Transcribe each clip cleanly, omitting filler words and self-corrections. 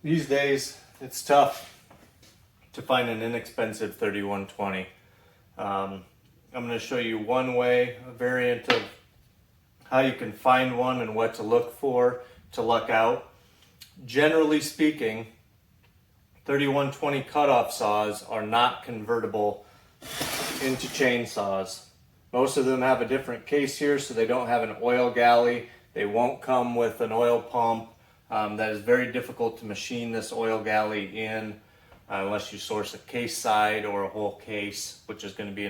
These days, it's tough to find an inexpensive 3120. I'm going to show you one way, a variant of how you can find one and what to look for to luck out. Generally speaking, 3120 cutoff saws are not convertible into chainsaws. Most of them have a different case here, so they don't have an oil galley. They won't come with an oil pump. That is very difficult to machine this oil galley in unless you source a case side or a whole case, which is going to be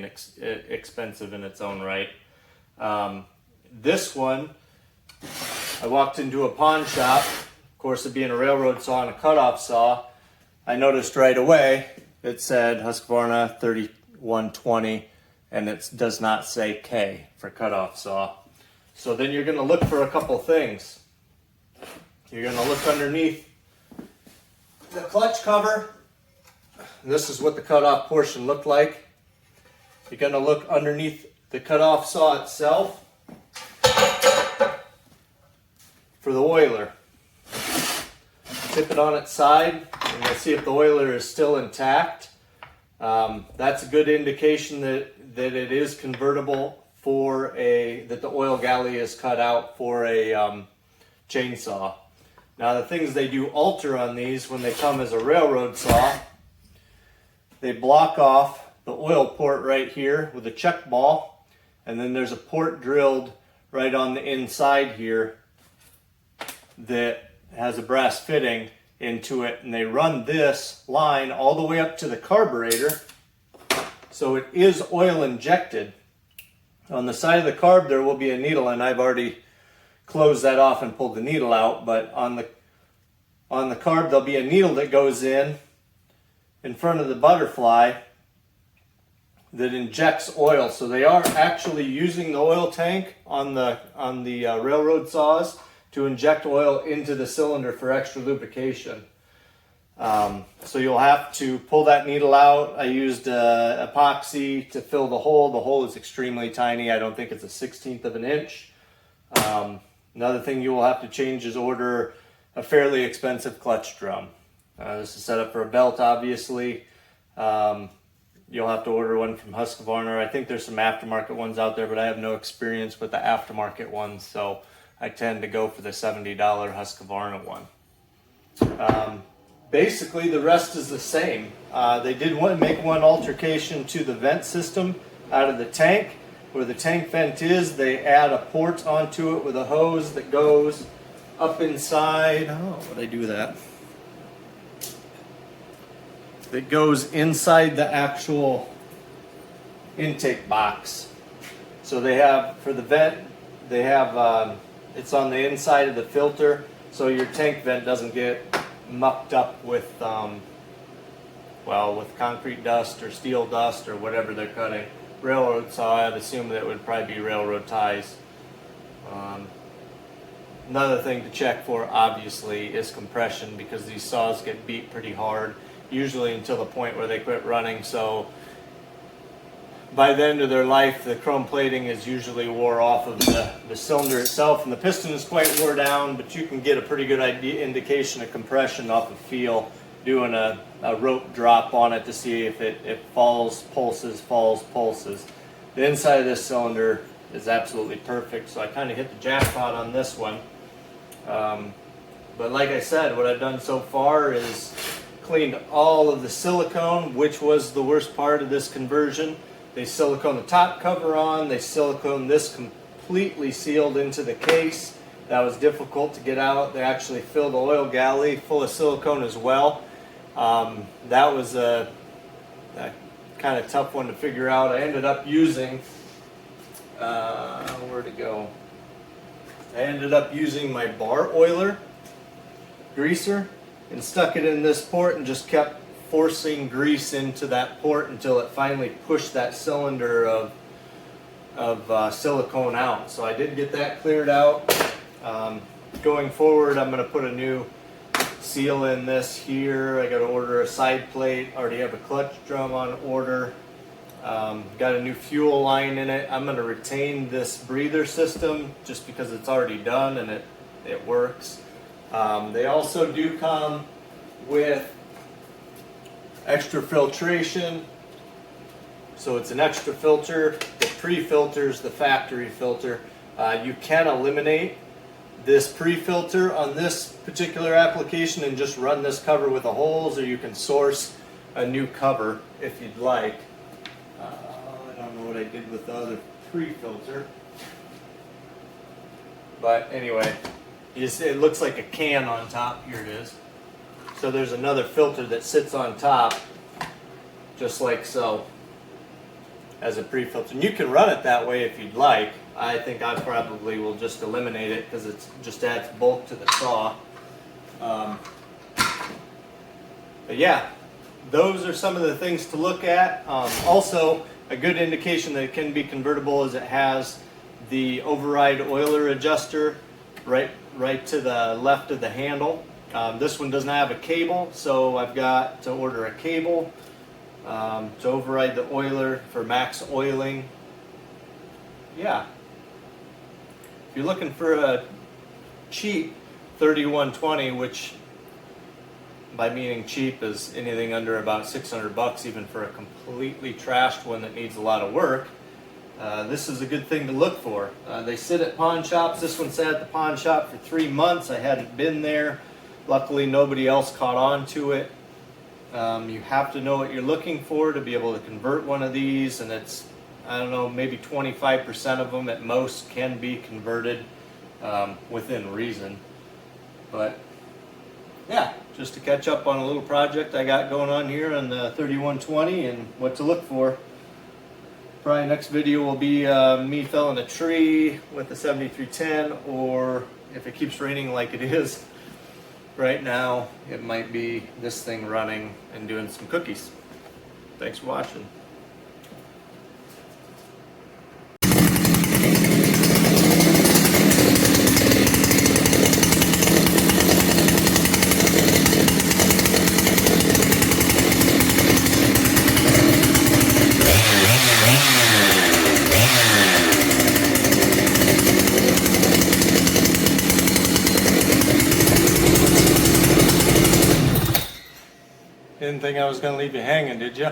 expensive in its own right. This one, I walked into a pawn shop. Of course, it being a railroad saw and a cutoff saw, I noticed right away it said Husqvarna 3120, and it does not say K for cutoff saw. So then you're going to look for a couple things. You're going to look underneath the clutch cover. This is what the cutoff portion looked like. You're going to look underneath the cutoff saw itself for the oiler. Tip it on its side and you'll see if the oiler is still intact. That's a good indication that it is convertible that the oil galley is cut out for a chainsaw. Now the things they do alter on these when they come as a railroad saw, they block off the oil port right here with a check ball, and then there's a port drilled right on the inside here that has a brass fitting into it, and they run this line all the way up to the carburetor, so it is oil injected. On the side of the carb there will be a needle, and I've already close that off and pull the needle out, but on the carb there'll be a needle that goes in front of the butterfly that injects oil. So they are actually using the oil tank on the railroad saws to inject oil into the cylinder for extra lubrication. So you'll have to pull that needle out. I used epoxy to fill the hole. The hole is extremely tiny. I don't think it's a 1/16 of an inch. Another thing you will have to change is order a fairly expensive clutch drum. This is set up for a belt, obviously. You'll have to order one from Husqvarna. I think there's some aftermarket ones out there, but I have no experience with the aftermarket ones, so I tend to go for the $70 Husqvarna one. Basically, the rest is the same. They did make one altercation to the vent system out of the tank. Where the tank vent is, they add a port onto it with a hose that goes up inside. Oh, would I do that? That goes inside the actual intake box. So they have, for the vent, they have, it's on the inside of the filter, so your tank vent doesn't get mucked up with, with concrete dust or steel dust or whatever they're cutting. Railroad saw, I'd assume that it would probably be railroad ties. Another thing to check for, obviously, is compression, because these saws get beat pretty hard, usually until the point where they quit running. So by the end of their life, the chrome plating is usually wore off of the cylinder itself, and the piston is quite wore down, but you can get a pretty good indication of compression off of feel, doing a rope drop on it to see if it falls, pulses, falls, pulses. The inside of this cylinder is absolutely perfect, so I kind of hit the jackpot on this one. But like I said, what I've done so far is cleaned all of the silicone, which was the worst part of this conversion. They silicone the top cover on, they silicone this completely sealed into the case. That was difficult to get out. They actually filled the oil galley full of silicone as well. That was a kind of tough one to figure out. I ended up using, where'd it go? I ended up using my bar oiler greaser and stuck it in this port and just kept forcing grease into that port until it finally pushed that cylinder of silicone out. So I did get that cleared out. Going forward, I'm going to put a new seal in this here. I got to order a side plate. Already have a clutch drum on order. Got a new fuel line in it. I'm going to retain this breather system just because it's already done and it works. They also do come with extra filtration. So it's an extra filter. The pre-filter is the factory filter. You can eliminate this pre-filter on this particular application and just run this cover with the holes, or you can source a new cover if you'd like. I don't know what I did with the other pre-filter, but anyway, it looks like a can on top. Here it is. So there's another filter that sits on top, just like so, as a pre-filter. And you can run it that way if you'd like. I think I probably will just eliminate it because it just adds bulk to the saw. But yeah, those are some of the things to look at. Also, a good indication that it can be convertible is it has the override oiler adjuster right to the left of the handle. This one doesn't have a cable, so I've got to order a cable to override the oiler for max oiling. Yeah. If you're looking for a cheap 3120, which by meaning cheap is anything under about 600 bucks, even for a completely trashed one that needs a lot of work, this is a good thing to look for. They sit at pawn shops. This one sat at the pawn shop for 3 months. I hadn't been there. Luckily, nobody else caught on to it. You have to know what you're looking for to be able to convert one of these, and it's, I don't know, maybe 25% of them at most can be converted within reason. But yeah, just to catch up on a little project I got going on here on the 3120 and what to look for. Probably next video will be me felling a tree with the 7310, or if it keeps raining like it is right now, it might be this thing running and doing some cookies. Thanks for watching. Didn't think I was going to leave you hanging, did you?